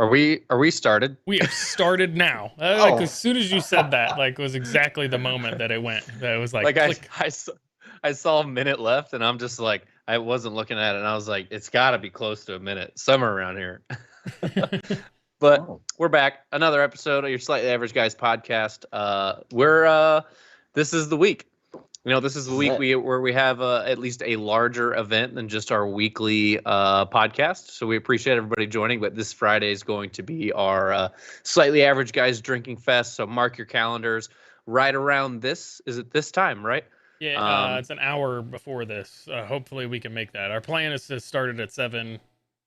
Are we started? We have started now. Like as soon as you said that, like was exactly the moment that it went. That it was like Like click. I saw a minute left, and I'm just like, I wasn't looking at it, and I was like, it's got to be close to a minute, somewhere around here. But we're back, another episode of your Slightly Average Guys podcast. This is the week. This is the week where we have at least a larger event than just our weekly podcast. So we appreciate everybody joining. But this Friday is going to be our Slightly Average Guys Drinking Fest. So mark your calendars right around this. Is it this time, right? Yeah, it's an hour before this. Hopefully we can make that. Our plan is to start it at 7.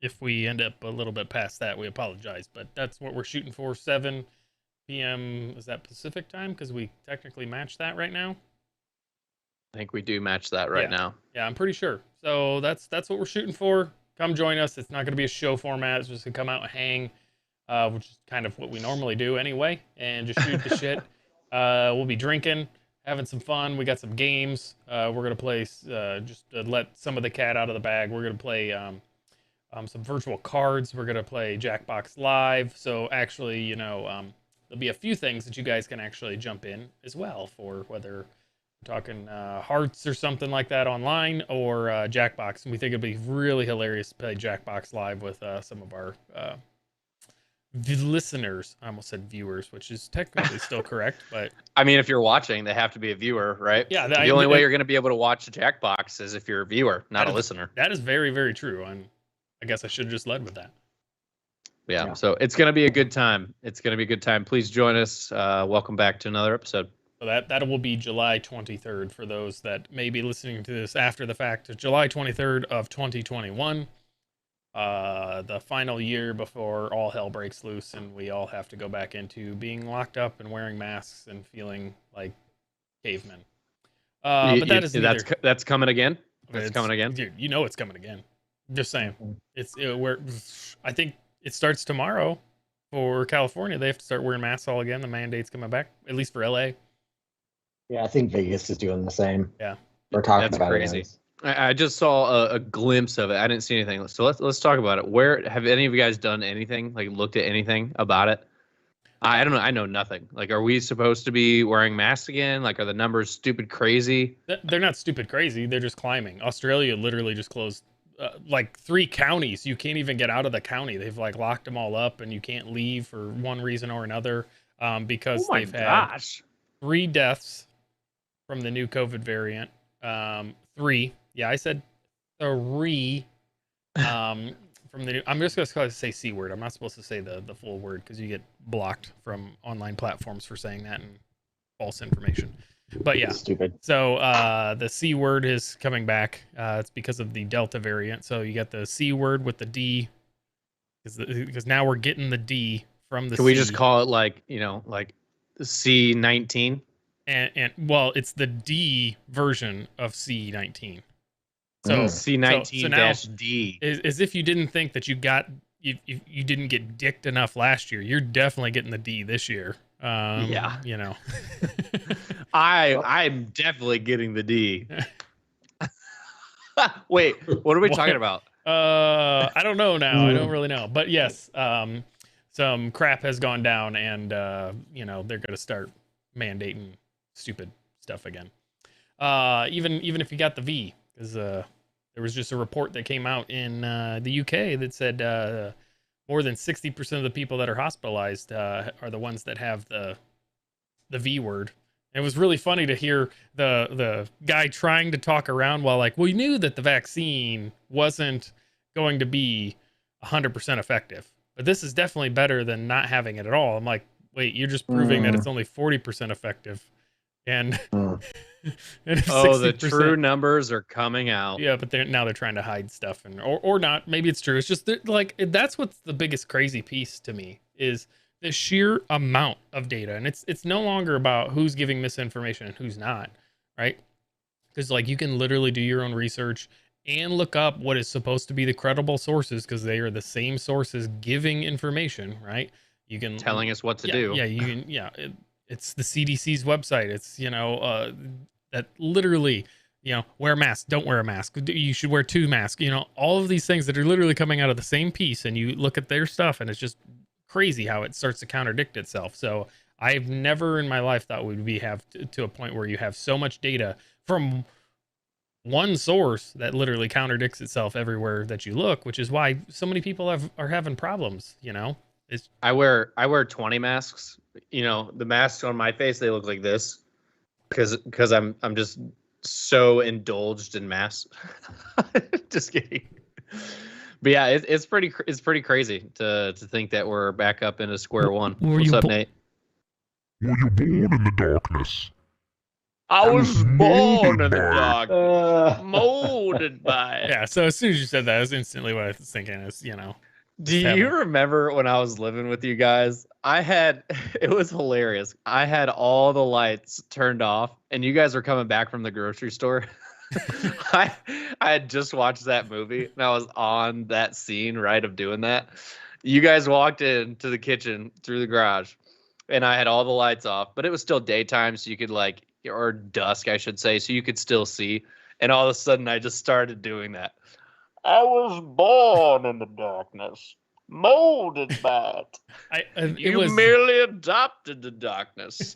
If we end up a little bit past that, we apologize. But that's what we're shooting for, 7 p.m. Is that Pacific time? Because we technically match that right now. I think we do match that right now. Yeah, I'm pretty sure. So that's what we're shooting for. Come join us. It's not going to be a show format. It's just going to come out and hang, which is kind of what we normally do anyway, and just shoot the shit. We'll be drinking, having some fun. We got some games. We're going to play, just to let some of the cat out of the bag, we're going to play some virtual cards. We're going to play Jackbox Live. So actually, there'll be a few things that you guys can actually jump in as well for, whether talking hearts or something like that online, or Jackbox. And we think it'd be really hilarious to play Jackbox Live with some of our listeners. I almost said viewers, which is technically still correct, but I mean, if you're watching, they have to be a viewer, right? Yeah, the only way you're going to be able to watch the Jackbox is if you're a viewer, not a listener. That is very, very true. And I guess I should have just led with that. Yeah, so it's going to be a good time. It's going to be a good time. Please join us. Welcome back to another episode. So that will be July 23rd for those that may be listening to this after the fact. July 23rd of 2021, the final year before all hell breaks loose and we all have to go back into being locked up and wearing masks and feeling like cavemen. But that's coming again. That's coming again, dude. You know it's coming again. Just saying. I think it starts tomorrow for California. They have to start wearing masks all again. The mandate's coming back, at least for LA. Yeah, I think Vegas is doing the same. Yeah, we're talking That's about crazy. It. I just saw a glimpse of it. I didn't see anything. So let's talk about it. Where have any of you guys done anything? Like looked at anything about it? I don't know. I know nothing. Like, are we supposed to be wearing masks again? Like, are the numbers stupid crazy? They're not stupid crazy. They're just climbing. Australia literally just closed like 3 counties. You can't even get out of the county. They've like locked them all up, and you can't leave for one reason or another because they've had 3 deaths from the new COVID variant. 3. Yeah, I said 3. From the new, I'm just going to say C word. I'm not supposed to say the full word because you get blocked from online platforms for saying that and false information. But yeah, stupid. So the C word is coming back. It's because of the Delta variant. So you got the C word with the D, because now we're getting the D from the. Can we just call it like C19? And well, it's the D version of C19. So C19-D. As if you didn't think that you didn't get dicked enough last year. You're definitely getting the D this year. Yeah. I'm definitely getting the D. Wait, what are we talking about? I don't know now. I don't really know. But yes, some crap has gone down, and they're going to start mandating stupid stuff again. Even if you got the V, because there was just a report that came out in the UK that said more than 60% of the people that are hospitalized are the ones that have the V word. And it was really funny to hear the guy trying to talk around while like, we knew that the vaccine wasn't going to be 100% effective, but this is definitely better than not having it at all. I'm like, wait, you're just proving that it's only 40% effective. And, and the true numbers are coming out. Yeah, but now they're trying to hide stuff, and or not. Maybe it's true. It's just like, that's what's the biggest crazy piece to me is the sheer amount of data, and it's no longer about who's giving misinformation and who's not, right? Because like you can literally do your own research and look up what is supposed to be the credible sources, because they are the same sources giving information, right? You can telling us what to do. Yeah, you can. Yeah. It's the CDC's website. It's, that literally, wear a mask, don't wear a mask. You should wear 2 masks. All of these things that are literally coming out of the same piece, and you look at their stuff and it's just crazy how it starts to contradict itself. So I've never in my life thought we'd have to a point where you have so much data from one source that literally contradicts itself everywhere that you look, which is why so many people are having problems, you know. I wear 20 masks. You know, the masks on my face, they look like this because I'm just so indulged in masks. Just kidding. But yeah, it's pretty crazy to think that we're back up into square one. What's up, Nate? Were you born in the darkness? I was born in the dark, molded by it. Yeah, so as soon as you said that, that's instantly what I was thinking is, you know. Do you remember when I was living with you guys? It was hilarious. I had all the lights turned off, and you guys were coming back from the grocery store. I had just watched that movie, and I was on that scene, right, of doing that. You guys walked into the kitchen through the garage, and I had all the lights off, but it was still daytime, so you could or dusk, I should say, so you could still see. And all of a sudden, I just started doing that. I was born in the darkness, molded by it. You merely adopted the darkness.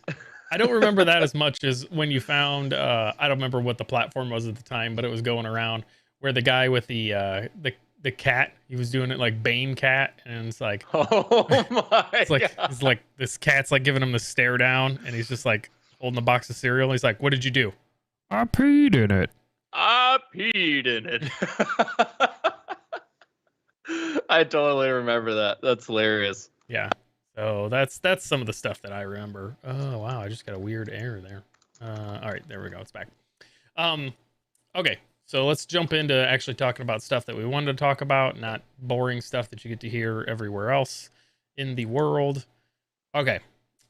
I don't remember that as much as when you found, I don't remember what the platform was at the time, but it was going around where the guy with the cat, he was doing it like Bane cat, and it's like, oh my God. It's like this cat's like giving him the stare down, and he's just like holding a box of cereal. He's like, "What did you do?" I peed in it. I peed in it. I totally remember that. That's hilarious. Yeah. So that's some of the stuff that I remember. Oh wow, I just got a weird error there. All right, there we go. It's back. Okay, so let's jump into actually talking about stuff that we wanted to talk about, not boring stuff that you get to hear everywhere else in the world. Okay,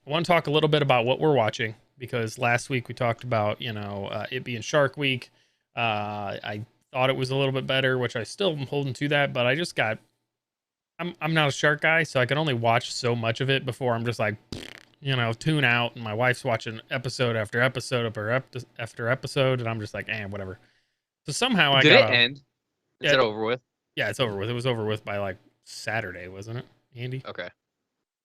I want to talk a little bit about what we're watching, because last week we talked about, you know, it being Shark Week. I thought it was a little bit better, which I still am holding to that, but I just got, I'm not a shark guy, so I can only watch so much of it before I'm just like, you know, tune out. And my wife's watching episode after episode after episode, and I'm just like, whatever. So somehow Did it end? Is it over with? Yeah, it's over with. It was over with by like Saturday, wasn't it, Andy? Okay.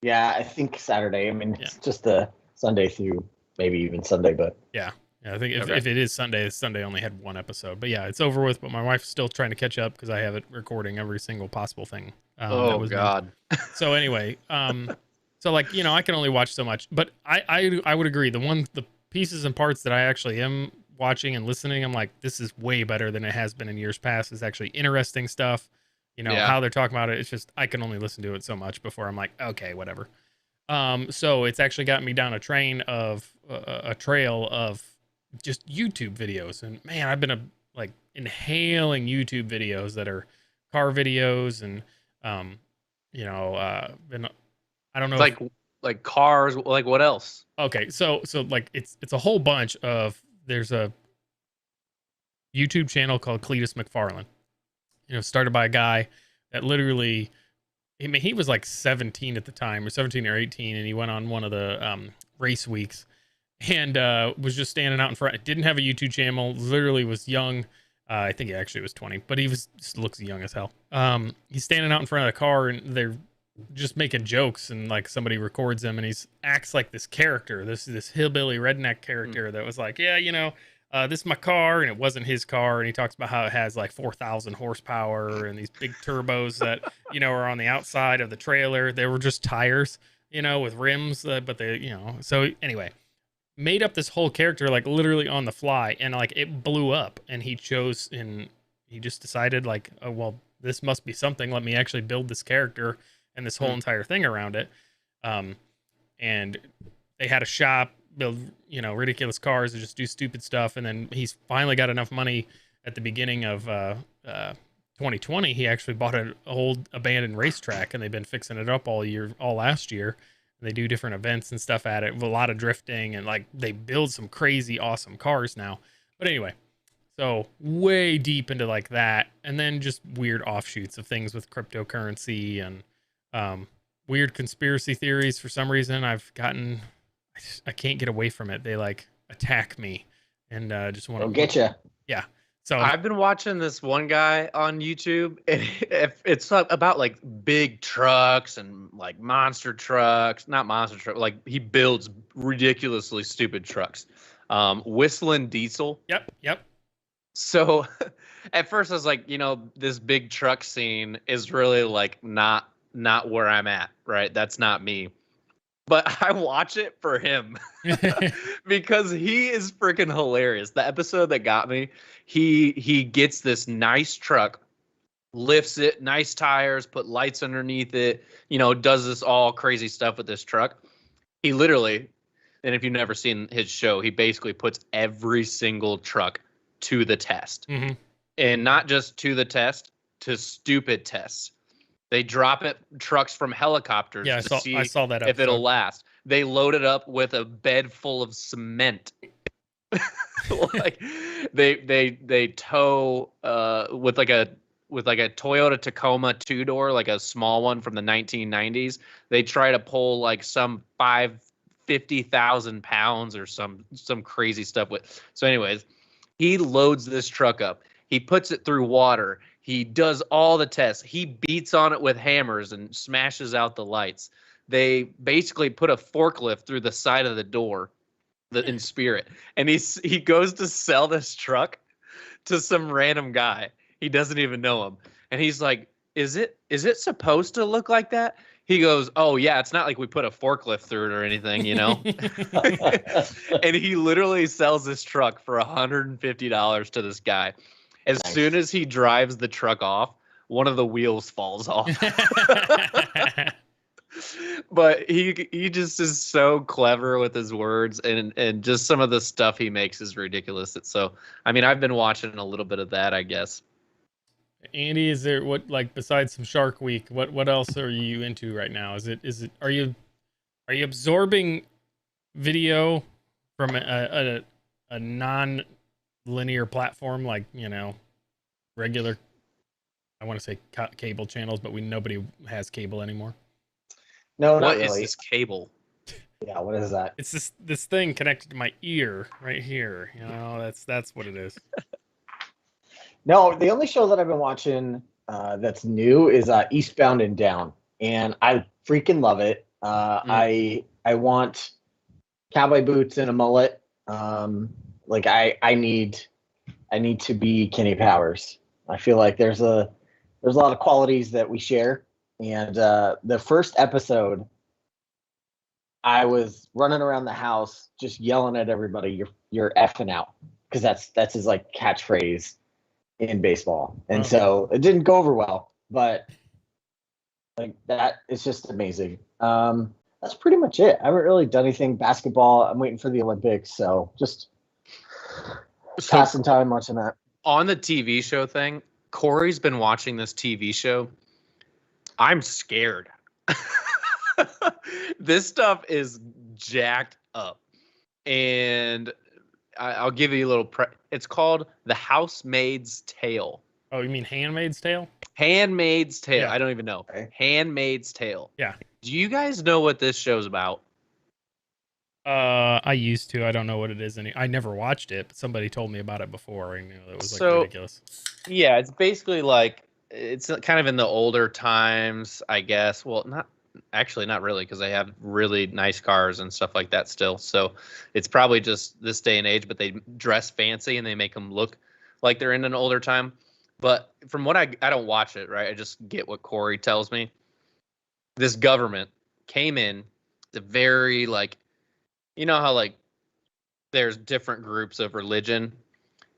Yeah, I think Saturday. I mean, it's just a Sunday through maybe even Sunday, but yeah, I think if it is Sunday, Sunday only had one episode. But yeah, it's over with. But my wife's still trying to catch up because I have it recording every single possible thing. Oh God. So anyway, so like, you know, I can only watch so much. But I would agree. The pieces and parts that I actually am watching and listening, I'm like, this is way better than it has been in years past. It's actually interesting stuff. You know, how they're talking about it. It's just, I can only listen to it so much before I'm like, okay, whatever. So it's actually gotten me down a trail of just YouTube videos. And man, I've been like inhaling YouTube videos that are car videos and, you know, I don't know. Like cars, like what else? Okay. So like it's a whole bunch of, there's a YouTube channel called Cletus McFarlane, you know, started by a guy that literally, I mean, he was like 17 at the time, or 17 or 18, and he went on one of the race weeks and was just standing out in front. Didn't have a YouTube channel, literally was young. I think he actually was 20, but he just looks young as hell. He's standing out in front of the car, and they're just making jokes, and like somebody records him, and he acts like this character, this hillbilly redneck character that was like, yeah, you know, this is my car, and it wasn't his car, and he talks about how it has like 4,000 horsepower and these big turbos that, you know, are on the outside of the trailer. They were just tires, you know, with rims, but they, you know, so anyway, made up this whole character like literally on the fly, and like it blew up, and he just decided like, oh well, this must be something, let me actually build this character and this whole entire thing around it. And they had a shop, build, you know, ridiculous cars and just do stupid stuff. And then he's finally got enough money at the beginning of 2020. He actually bought an old abandoned racetrack, and they've been fixing it up all last year. And they do different events and stuff at it with a lot of drifting, and like they build some crazy awesome cars now. But anyway, so way deep into like that, and then just weird offshoots of things with cryptocurrency and weird conspiracy theories. For some reason, I can't get away from it. They like attack me and just want to get you. Yeah. So I've been watching this one guy on YouTube, and it's about like big trucks and like monster trucks, not monster truck, like he builds ridiculously stupid trucks. Whistling Diesel. Yep. So at first I was like, this big truck scene is really like not where I'm at, right? That's not me. But I watch it for him because he is freaking hilarious. The episode that got me, he gets this nice truck, lifts it, nice tires, put lights underneath it, does this all crazy stuff with this truck. He literally, and if you've never seen his show, he basically puts every single truck to the test. Mm-hmm. And not just to the test, to stupid tests. They drop trucks from helicopters to see I saw that if it'll last. They load it up with a bed full of cement. Like they tow with like a Toyota Tacoma 2-door, like a small one from the 1990s. They try to pull like some 50,000 pounds or some crazy stuff with. So anyways, he loads this truck up. He puts it through water. He does all the tests. He beats on it with hammers and smashes out the lights. They basically put a forklift through the side of the door in spirit. And he goes to sell this truck to some random guy. He doesn't even know him. And he's like, is it supposed to look like that? He goes, oh, yeah, it's not like we put a forklift through it or anything, And he literally sells this truck for $150 to this guy. As soon as he drives the truck off, one of the wheels falls off. But he just is so clever with his words, and just some of the stuff he makes is ridiculous. So, I mean, I've been watching a little bit of that, I guess. Andy, is there besides some Shark Week, what else are you into right now? Are you absorbing video from a non-linear platform like, regular, I want to say cable channels, but nobody has cable anymore? No, what not is really. this cable? Yeah, what is that? It's this thing connected to my ear right here. That's what it is. No, the only show that I've been watching that's new is Eastbound and Down, and I freaking love it. I want cowboy boots and a mullet. Like I need to be Kenny Powers. I feel like there's a lot of qualities that we share. And the first episode, I was running around the house just yelling at everybody, "You're effing out," because that's his like catchphrase in baseball. And so it didn't go over well, but like that, it's just amazing. That's pretty much it. I haven't really done anything. Basketball, I'm waiting for the Olympics, so just passing time watching that. On the TV show thing, Corey's been watching this TV show. I'm scared. This stuff is jacked up. And I'll give you a little it's called The Housemaid's Tale. Oh, you mean Handmaid's Tale? Handmaid's Tale. Yeah. I don't even know. Okay. Handmaid's Tale. Yeah. Do you guys know what this show's about? I used to. I don't know what it is. I never watched it, but somebody told me about it before. And it was like ridiculous. Yeah, it's basically like, it's kind of in the older times, I guess. Well, not really, because they have really nice cars and stuff like that still. So it's probably just this day and age, but they dress fancy and they make them look like they're in an older time. But from what I don't watch it, right? I just get what Corey tells me. This government came in, the very like, how like there's different groups of religion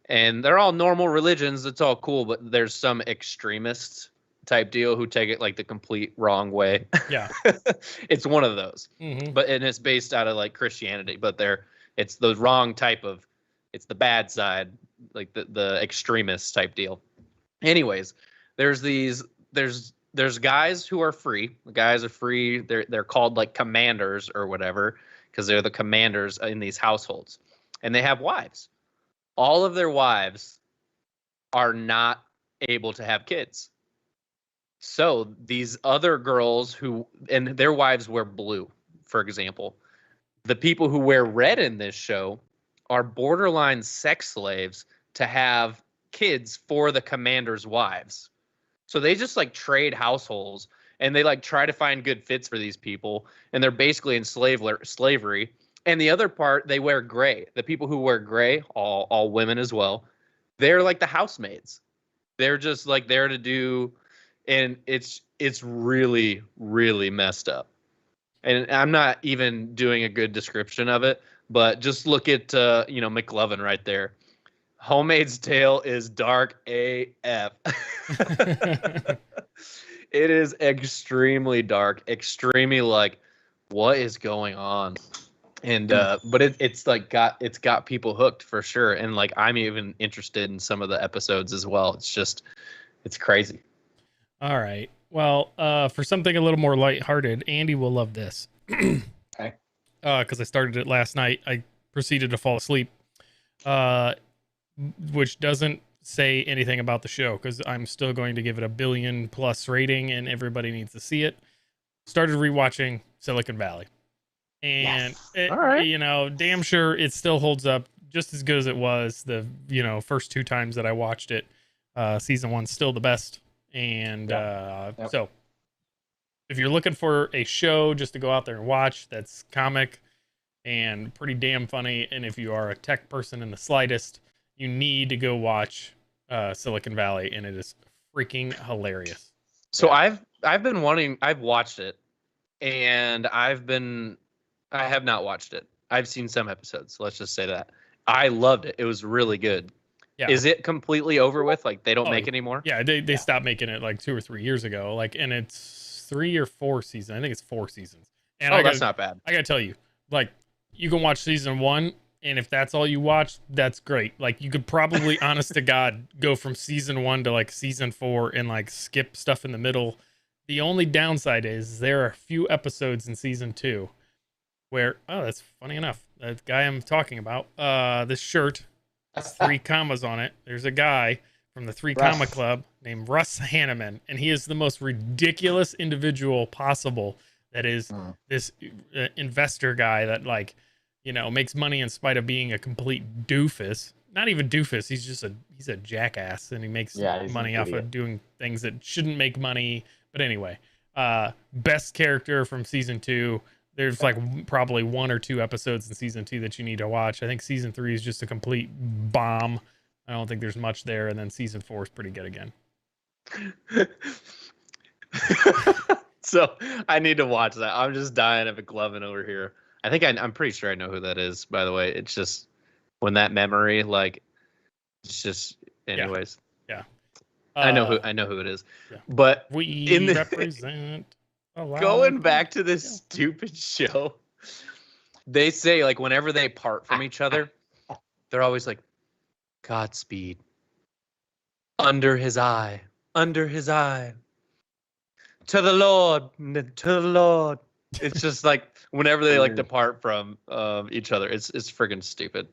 and they're all normal religions. It's all cool, but there's some extremists type deal who take it like the complete wrong way. Yeah. It's one of those. Mm-hmm. And it's based out of like Christianity, but it's the wrong type of, it's the bad side, like the extremist type deal. Anyways, there's guys who are free. The guys are free. They're called like commanders or whatever, because they're the commanders in these households, and they have wives. All of their wives are not able to have kids. So these other girls and their wives wear blue, for example. The people who wear red in this show are borderline sex slaves to have kids for the commanders' wives. So they just like trade households and they like try to find good fits for these people. And they're basically in slavery. And the other part, they wear gray. The people who wear gray, all women as well, they're like the housemaids. They're just like there to do, and it's really, really messed up. And I'm not even doing a good description of it, but just look at McLovin right there. Homemaid's Tale is dark AF. It is extremely dark, extremely like, what is going on? And but it's got people hooked for sure. And like I'm even interested in some of the episodes as well. It's crazy. All right. Well, for something a little more lighthearted, Andy will love this. Okay. Because I started it last night. I proceeded to fall asleep. Which doesn't say anything about the show because I'm still going to give it a 1 billion+ rating and everybody needs to see it. Started rewatching Silicon Valley. And All right. damn sure it still holds up just as good as it was the, first 2 times that I watched it. Season 1's still the best. And so if you're looking for a show just to go out there and watch that's comic and pretty damn funny, and if you are a tech person in the slightest, you need to go watch Silicon Valley, and it is freaking hilarious. So I've watched it, and I have not watched it. I've seen some episodes. Let's just say that. I loved it. It was really good. Yeah. Is it completely over with? Like they don't make it anymore? Yeah, they stopped making it like 2 or 3 years ago. Like, and it's 3 or 4 seasons. I think it's 4 seasons. And that's not bad. I gotta tell you, like, you can watch season 1, and if that's all you watch, that's great. Like, you could probably, honest to God, go from season 1 to like season 4 and like skip stuff in the middle. The only downside is there are a few episodes in season 2 where, that's funny enough. The guy I'm talking about, this shirt has 3 commas on it. There's a guy from the 3 Comma Club named Russ Hanneman, and he is the most ridiculous individual possible. That is this investor guy that makes money in spite of being a complete doofus. Not even doofus. He's a jackass, and he makes money off of doing things that shouldn't make money. But anyway, best character from season 2. There's like probably 1 or 2 episodes in season 2 that you need to watch. I think season 3 is just a complete bomb. I don't think there's much there. And then season 4 is pretty good again. So I need to watch that. I'm just dying of McLovin over here. I think I'm pretty sure I know who that is, by the way. It's just when that memory, like, it's just, anyways. Yeah. I know who it is. Yeah. But we represent going back to this stupid show, they say, like, whenever they part from each other, they're always like, Godspeed. Under his eye. To the Lord. It's just like whenever they like depart from each other, it's friggin' stupid.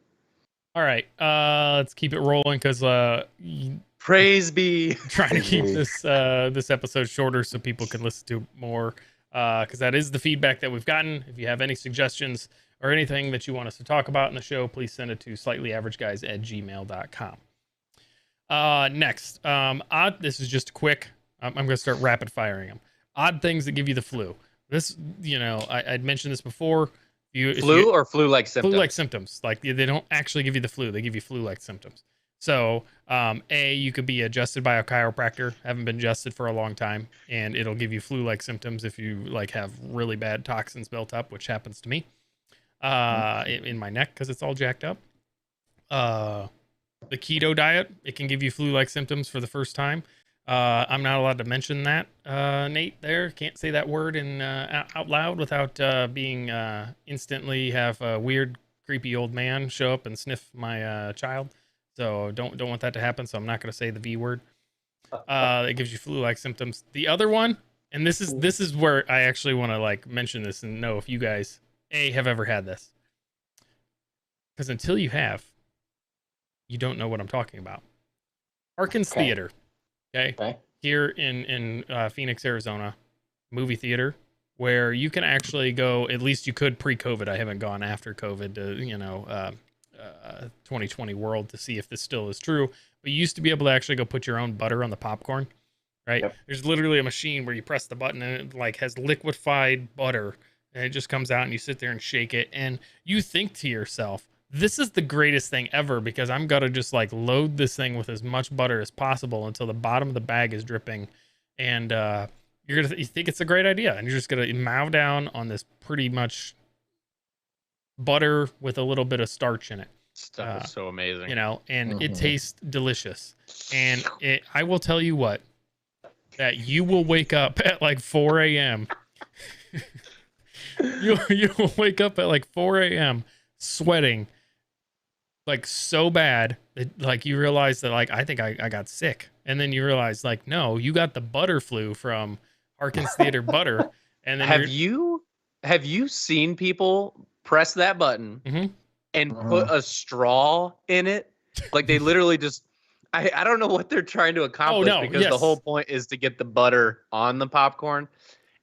All right, let's keep it rolling because praise be. Trying to keep this episode shorter so people can listen to more because that is the feedback that we've gotten. If you have any suggestions or anything that you want us to talk about in the show, please send it to slightlyaverageguys@gmail.com. Next, this is just quick. I'm going to start rapid firing them. Odd things that give you the flu. This, I'd mentioned this before. Or flu-like symptoms? Flu-like symptoms. Like they don't actually give you the flu. They give you flu-like symptoms. So, you could be adjusted by a chiropractor. Haven't been adjusted for a long time, and it'll give you flu-like symptoms if you have really bad toxins built up, which happens to me in my neck because it's all jacked up. The keto diet, it can give you flu-like symptoms for the first time. I'm not allowed to mention that, Nate. There can't say that word out loud without being instantly have a weird, creepy old man show up and sniff my child. So don't want that to happen. So I'm not going to say the V word. It gives you flu-like symptoms. The other one, and this is where I actually want to mention this and know if you guys have ever had this, because until you have, you don't know what I'm talking about. Harkins Theater. Okay. Here in Phoenix, Arizona, movie theater where you can actually go. At least you could pre-COVID. I haven't gone after COVID to 2020 world to see if this still is true. But you used to be able to actually go put your own butter on the popcorn, right? Yep. There's literally a machine where you press the button and it like has liquefied butter, and it just comes out and you sit there and shake it, and you think to yourself, this is the greatest thing ever because I'm gonna just like load this thing with as much butter as possible until the bottom of the bag is dripping, and you think it's a great idea, and you're just gonna mow down on this pretty much butter with a little bit of starch in it. Stuff is so amazing. You know, and it Mhm. tastes delicious. And I will tell you what, that you will wake up at like 4 a.m. you will wake up at like 4 a.m. sweating like so bad that like you realize that like I think I got sick, and then you realize like no, you got the butter flu from Harkins Theater butter. And then have you seen people press that button Mhm. and put a straw in it? Like they literally just I don't know what they're trying to accomplish because the whole point is to get the butter on the popcorn.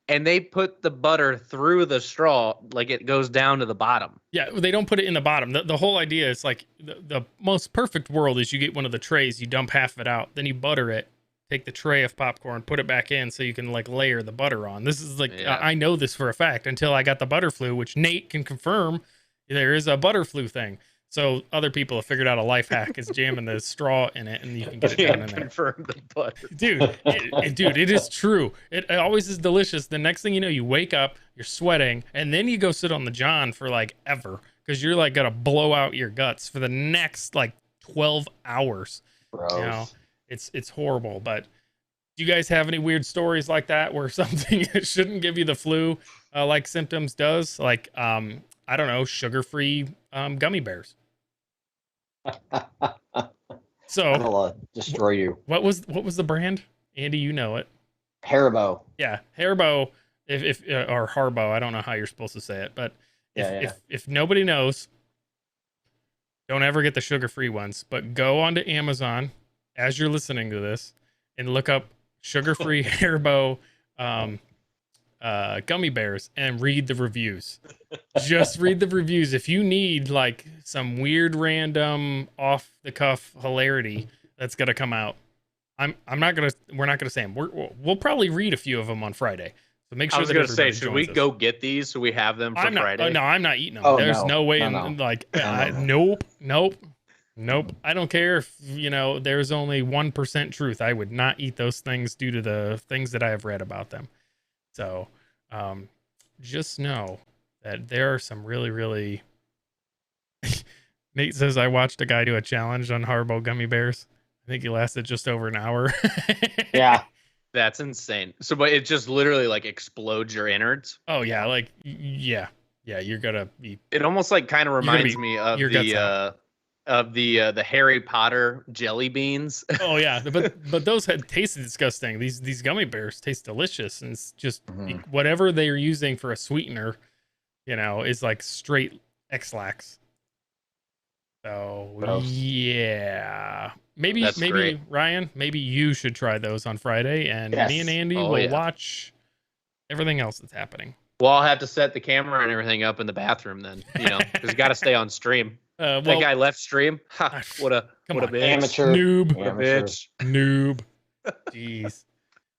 And they put the butter through the straw, like it goes down to the bottom. Yeah, they don't put it in the bottom. The whole idea is like the most perfect world is you get one of the trays, you dump half of it out, then you butter it, take the tray of popcorn, put it back in so you can like layer the butter on. This is like, I know this for a fact until I got the butter flu, which Nate can confirm there is a butter flu thing. So other people have figured out a life hack is jamming the straw in it and you can get it down in there. Confirm the butter. Dude, it is true. It always is delicious. The next thing you know, you wake up, you're sweating, and then you go sit on the john for like ever because you're like gonna blow out your guts for the next like 12 hours. Gross. You know, it's horrible. But do you guys have any weird stories like that where something that shouldn't give you the flu like symptoms does? Like I don't know, sugar-free gummy bears. So I'll destroy you. what was the brand? Andy, you know it. Haribo. Yeah, Haribo. If or Harbo, I don't know how you're supposed to say it, but if nobody knows, don't ever get the sugar-free ones. But go onto Amazon as you're listening to this and look up sugar-free Haribo gummy bears and read the reviews. Just read the reviews. If you need like some weird, random, off the cuff hilarity that's gonna come out, we're not gonna say them. We'll probably read a few of them on Friday. So make sure. I was gonna say, should we go get these so we have them for Friday? No, I'm not eating them. Oh, There's no way. No. Nope. I don't care if there's only 1% truth. I would not eat those things due to the things that I have read about them. So, just know that there are some really, really. Nate says I watched a guy do a challenge on Haribo gummy bears. I think he lasted just over an hour. Yeah. That's insane. So, but it just literally like explodes your innards. Oh yeah, like yeah, you're gonna be. It almost like kind of reminds me of the Harry Potter jelly beans. Oh yeah, but those had tasted disgusting. These gummy bears taste delicious, and it's just whatever they're using for a sweetener, is like straight X-Lax. So Gross. Yeah, maybe great. Ryan, maybe you should try those on Friday, and me and Andy will watch everything else that's happening. Well, I'll have to set the camera and everything up in the bathroom then, because you got to stay on stream. That guy left stream. Ha, what a bitch. Amateur. Noob. What a bitch. Noob. Jeez.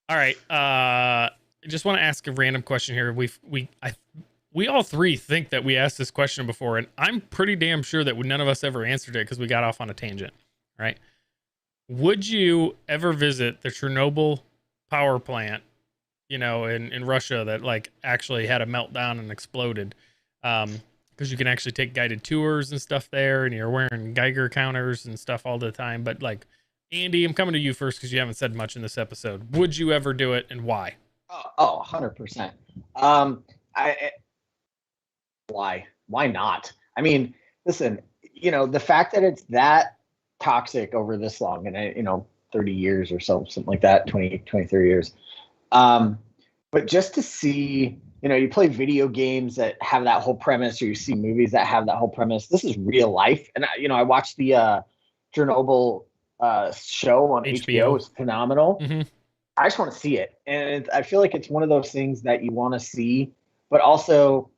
All right. I just want to ask a random question here. We all three think that we asked this question before, and I'm pretty damn sure that none of us ever answered it because we got off on a tangent. Right? Would you ever visit the Chernobyl power plant? In Russia that like actually had a meltdown and exploded. Because you can actually take guided tours and stuff there, and you're wearing Geiger counters and stuff all the time. But like, Andy, I'm coming to you first because you haven't said much in this episode. Would you ever do it, and why? Oh, 100%. Why? Why not? I mean, listen, the fact that it's that toxic over this long, and 30 years or so, something like that, 20, 30 years. But just to see, you play video games that have that whole premise, or you see movies that have that whole premise. This is real life. And, I watched the Chernobyl show on HBO. It's phenomenal. Mm-hmm. I just want to see it. And I feel like it's one of those things that you want to see, but also,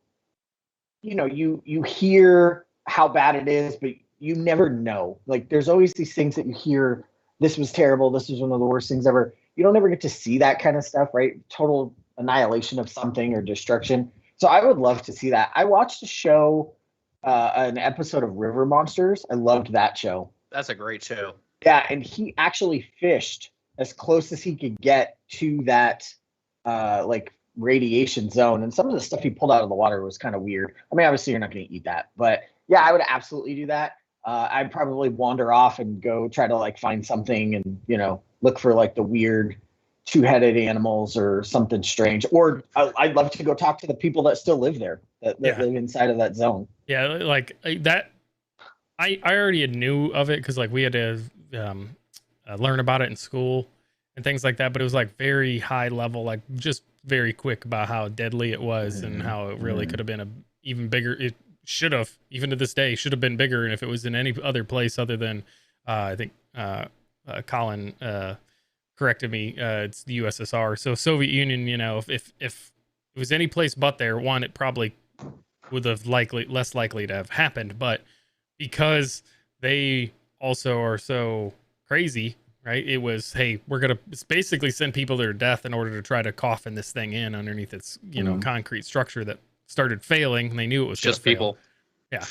you hear how bad it is, but you never know. Like there's always these things that you hear, this was terrible, this was one of the worst things ever. You don't ever get to see that kind of stuff, right? Total annihilation of something or destruction. So I would love to see that. I watched a show, an episode of River Monsters. I loved that show. That's a great show. Yeah, and he actually fished as close as he could get to that like radiation zone. And some of the stuff he pulled out of the water was kind of weird. I mean, obviously you're not going to eat that, but yeah, I would absolutely do that. I'd probably wander off and go try to like find something and, you know, look for like the weird two-headed animals or something strange. Or I'd love to go talk to the people that still live there, that live inside of that zone. Yeah, like that. I already knew of it because like we had to learn about it in school and things like that. But it was like very high level, like just very quick about how deadly it was and how it really could have been a even bigger. It should have, even to this day, should have been bigger. And if it was in any other place other than I think Colin corrected me, it's the USSR. So Soviet Union, you know, if it was any place but there, one, it probably would have less likely to have happened. But because they also are so crazy, right? It was, hey, we're going to basically send people to their death in order to try to coffin this thing in underneath its, you know, concrete structure that started failing. And they knew it was just people. Yeah.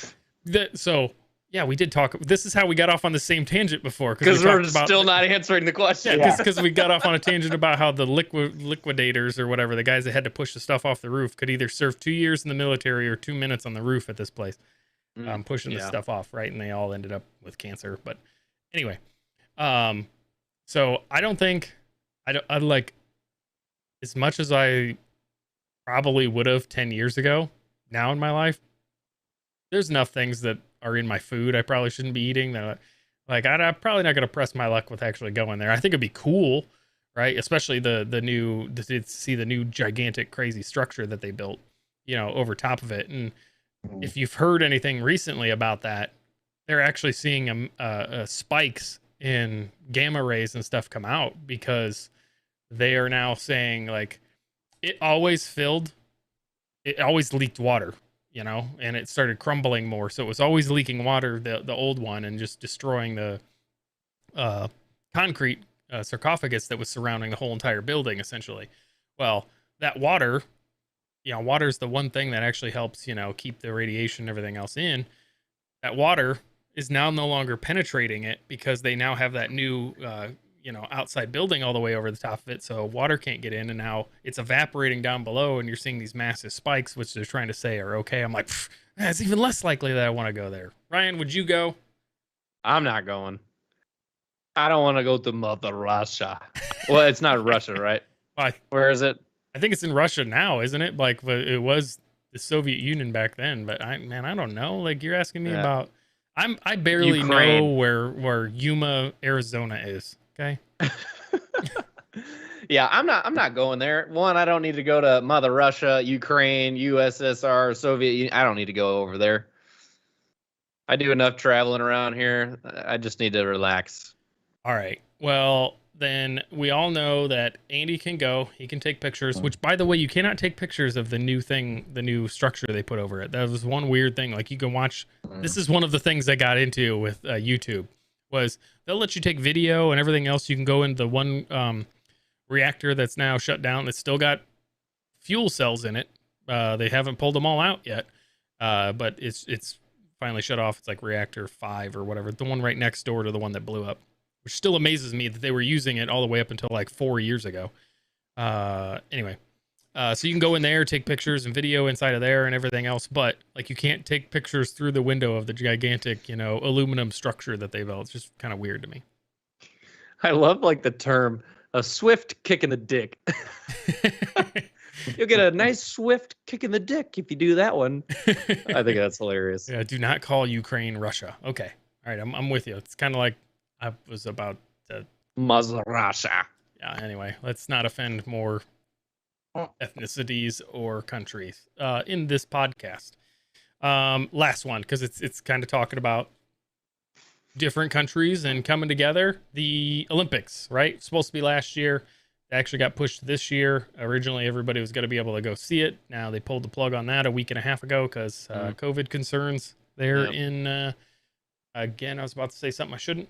So yeah, we did talk. This is how we got off on the same tangent before. Because we're still not answering the question. Yeah, because we got off on a tangent about how the liquidators or whatever, the guys that had to push the stuff off the roof, could either serve 2 years in the military or 2 minutes on the roof at this place, pushing the stuff off, right? And they all ended up with cancer. But anyway, so I don't think I like, as much as I probably would have 10 years ago now in my life, there's enough things that are in my food I probably shouldn't be eating that, like, I'm probably not going to press my luck with actually going there. I think it'd be cool, right? Especially to see the new gigantic crazy structure that they built, you know, over top of it. And if you've heard anything recently about that, they're actually seeing spikes in gamma rays and stuff come out because they are now saying, like, it always leaked water, you know, and it started crumbling more. So it was always leaking water, the old one, and just destroying the concrete sarcophagus that was surrounding the whole entire building, essentially. Well, that water, you know, water is the one thing that actually helps, you know, keep the radiation and everything else in. That water is now no longer penetrating it because they now have that new, you know, outside building all the way over the top of it. So water can't get in, and now it's evaporating down below, and you're seeing these massive spikes, which they're trying to say are okay. I'm like, it's even less likely that I want to go there. Ryan, would you go? I'm not going. I don't want to go to Mother Russia. Well, it's not Russia, right? Where is it? I think it's in Russia now, isn't it? Like, it was the Soviet Union back then, but I don't know. Like, you're asking me about, I barely Ukraine. know where Yuma, Arizona is. Okay. Yeah, I'm not going there. One, I don't need to go to Mother Russia, Ukraine, USSR, Soviet Union. I don't need to go over there. I do enough traveling around here. I just need to relax. All right. Well, then we all know that Andy can go. He can take pictures, which, by the way, you cannot take pictures of the new thing, the new structure they put over it. That was one weird thing. Like, you can watch. This is one of the things I got into with YouTube. Was they'll let you take video and everything else. You can go into the one reactor that's now shut down that's still got fuel cells in it. They haven't pulled them all out yet, but it's finally shut off. It's like reactor 5 or whatever, the one right next door to the one that blew up, which still amazes me that they were using it all the way up until like 4 years ago. Anyway, so you can go in there, take pictures and video inside of there and everything else, but like, you can't take pictures through the window of the gigantic, you know, aluminum structure that they built. It's just kind of weird to me. I love like the term a swift kick in the dick. You'll get a nice swift kick in the dick if you do that one. I think that's hilarious. Yeah, do not call Ukraine Russia. Okay. All right, I'm with you. It's kind of like I was about to Mother Russia. Yeah, anyway, let's not offend more ethnicities or countries in this podcast. Last one, because it's kind of talking about different countries and coming together. The Olympics, right? Supposed to be last year. It actually got pushed this year. Originally, everybody was going to be able to go see it. Now they pulled the plug on that a week and a half ago because COVID concerns there in Again, I was about to say something I shouldn't.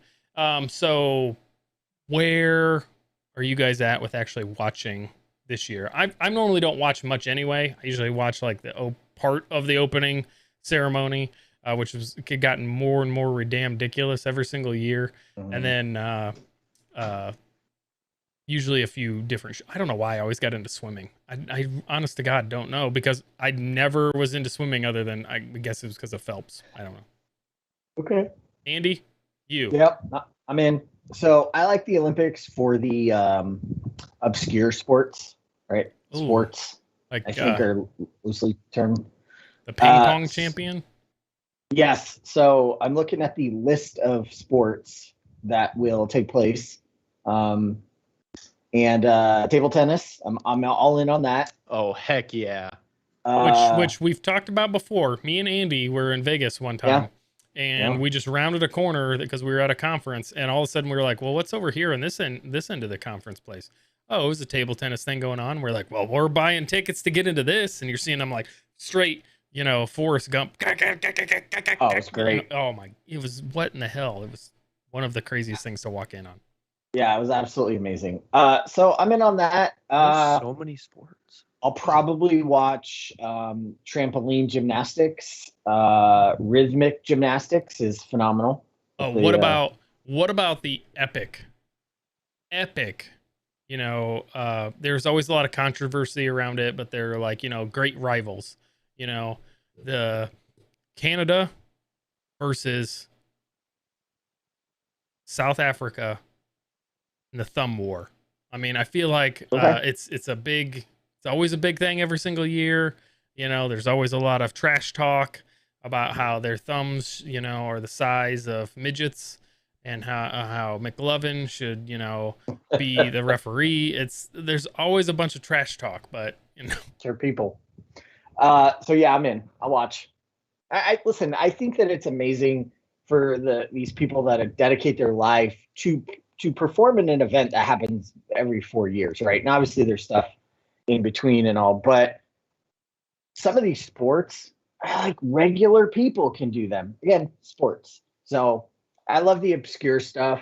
So where are you guys at with actually watching this year? I normally don't watch much anyway. I usually watch like the part of the opening ceremony, which has gotten more and more damn ridiculous every single year. And then usually a few different. I don't know why I always got into swimming. I honest to God don't know, because I never was into swimming other than I guess it was because of Phelps. I don't know. Okay. Andy, you. Yep. I'm in. So I like the Olympics for the obscure sports, right? Ooh. Sports, Like I think are loosely termed. the ping pong champion. Yes. So I'm looking at the list of sports that will take place. And table tennis. I'm all in on that. Oh, heck yeah. Which we've talked about before. Me and Andy were in Vegas one time. Yeah. And we just rounded a corner because we were at a conference, and all of a sudden we were like, well, what's over here in this end of the conference place? Oh, it was a table tennis thing going on. We're like, well, we're buying tickets to get into this. And you're seeing them like straight, Forrest Gump. Oh, it's great. Oh my, it was, what in the hell? It was one of the craziest things to walk in on. Yeah, it was absolutely amazing. So I'm in on that. There's so many sports. I'll probably watch trampoline gymnastics. Rhythmic gymnastics is phenomenal. Oh, what about the epic? There's always a lot of controversy around it, but they're like, great rivals. The Canada versus South Africa in the thumb war. I mean, I feel like it's always a big thing every single year. There's always a lot of trash talk about how their thumbs, are the size of midgets, and how McLovin should, be the referee. There's always a bunch of trash talk, but they're people. So yeah, I'm in. I'll watch. I listen. I think that it's amazing for these people that dedicate their life to perform in an event that happens every 4 years, right? And obviously there's stuff in between and all, but some of these sports, like regular people can do them. Again, sports. So I love the obscure stuff.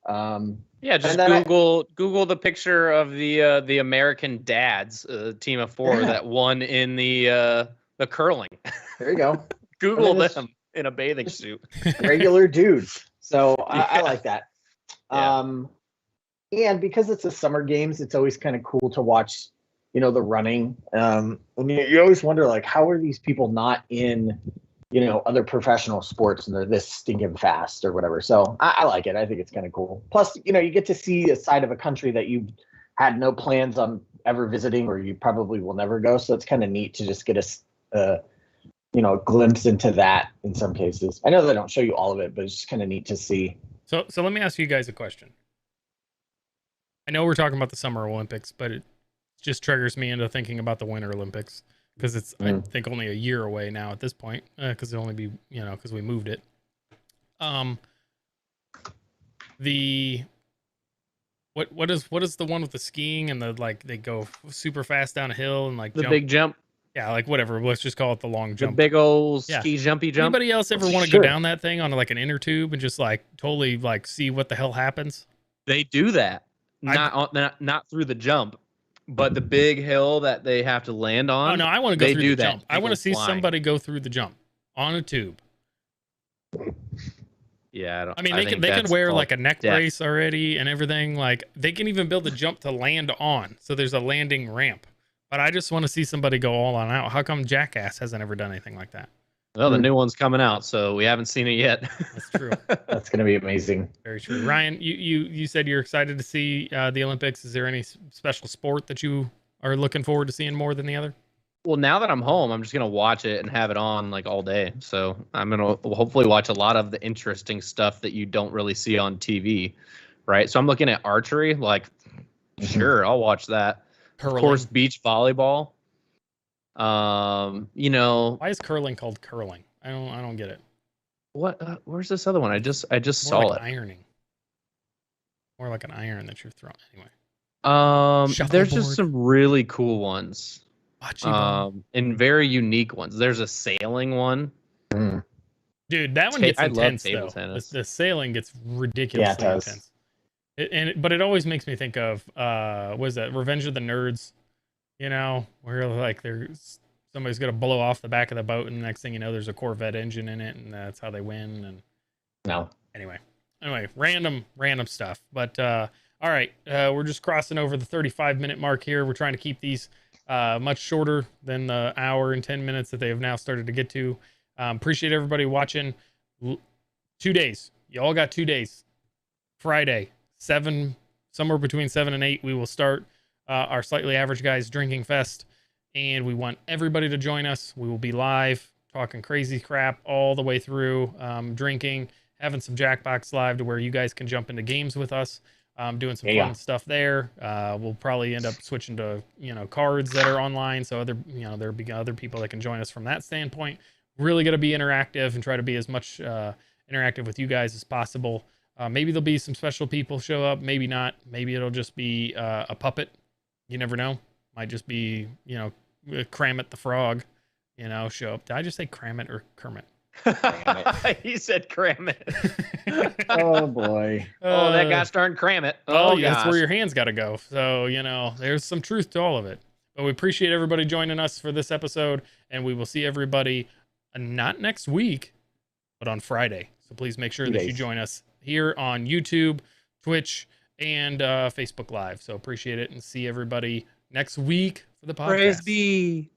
Yeah, just Google the picture of the American dads, team of four that won in the curling. There you go. Google them in a bathing suit. Regular dudes. So I Yeah. like that. Yeah. And because it's the summer games, it's always kind of cool to watch, the running. And you always wonder, like, how are these people not in, other professional sports and they're this stinking fast or whatever. So I like it. I think it's kind of cool. Plus, you get to see a side of a country that you had no plans on ever visiting, or you probably will never go. So it's kind of neat to just get a glimpse into that in some cases. I know they don't show you all of it, but it's just kind of neat to see. So let me ask you guys a question. I know we're talking about the Summer Olympics, but it just triggers me into thinking about the Winter Olympics, because it's I think only a year away now at this point, because it'll only be because we moved it. What is the one with the skiing and they go super fast down a hill and the big jump? Yeah, like whatever. Let's just call it the long jump. The big old ski jumpy jump. Anybody else ever want to go down that thing on like an inner tube and just like totally like see what the hell happens? They do that. Not through the jump, but the big hill that they have to land on. Oh no, I want to go through the jump. They I want to see flying. somebody go through the jump on a tube. Yeah, I mean, they can wear like a neck brace already and everything. Like they can even build a jump to land on. So there's a landing ramp. But I just want to see somebody go all on out. How come Jackass hasn't ever done anything like that? Well, the new one's coming out, so we haven't seen it yet. That's true. That's going to be amazing. Very true. Ryan, you said you're excited to see the Olympics. Is there any special sport that you are looking forward to seeing more than the other? Well, now that I'm home, I'm just going to watch it and have it on like all day. So I'm going to hopefully watch a lot of the interesting stuff that you don't really see on TV, right? So I'm looking at archery, like, sure, I'll watch that. Curling. Of course, beach volleyball. Why is curling called curling? I don't get it. What? Where's this other one? I just More saw like it. Ironing. More like an iron that you're throwing. Anyway. There's just some really cool ones. Bocce ball. And very unique ones. There's a sailing one. Dude, that one gets I love intense table though. tennis. The sailing gets ridiculously does. intense. But it always makes me think of what is that? Revenge of the Nerds, you know, where like somebody's gonna blow off the back of the boat, and the next thing you know, there's a Corvette engine in it, and that's how they win. And No. anyway, random stuff. But all right, we're just crossing over the 35-minute mark here. We're trying to keep these much shorter than the hour and 10 minutes that they have now started to get to. Appreciate everybody watching. 2 days. You all got 2 days. Friday, somewhere between 7 and 8, we will start our Slightly Average Guys Drinking Fest, and we want everybody to join us. We will be live, talking crazy crap all the way through, drinking, having some Jackbox live to where you guys can jump into games with us, doing some fun stuff there. We'll probably end up switching to cards that are online, so there'll be other people that can join us from that standpoint. Really going to be interactive and try to be as much interactive with you guys as possible. Maybe there'll be some special people show up, maybe not. Maybe it'll just be a puppet. You never know. Might just be, Kramit the frog, show up. Did I just say Kramit or Kermit? He said Kramit. Oh boy. Oh, that gosh darn Kramit. Oh, yeah, that's where your hands got to go. So, there's some truth to all of it. But we appreciate everybody joining us for this episode, and we will see everybody not next week, but on Friday. So please make sure that you join us here on YouTube, Twitch, and Facebook Live. So appreciate it, and see everybody next week for the podcast. Praise be.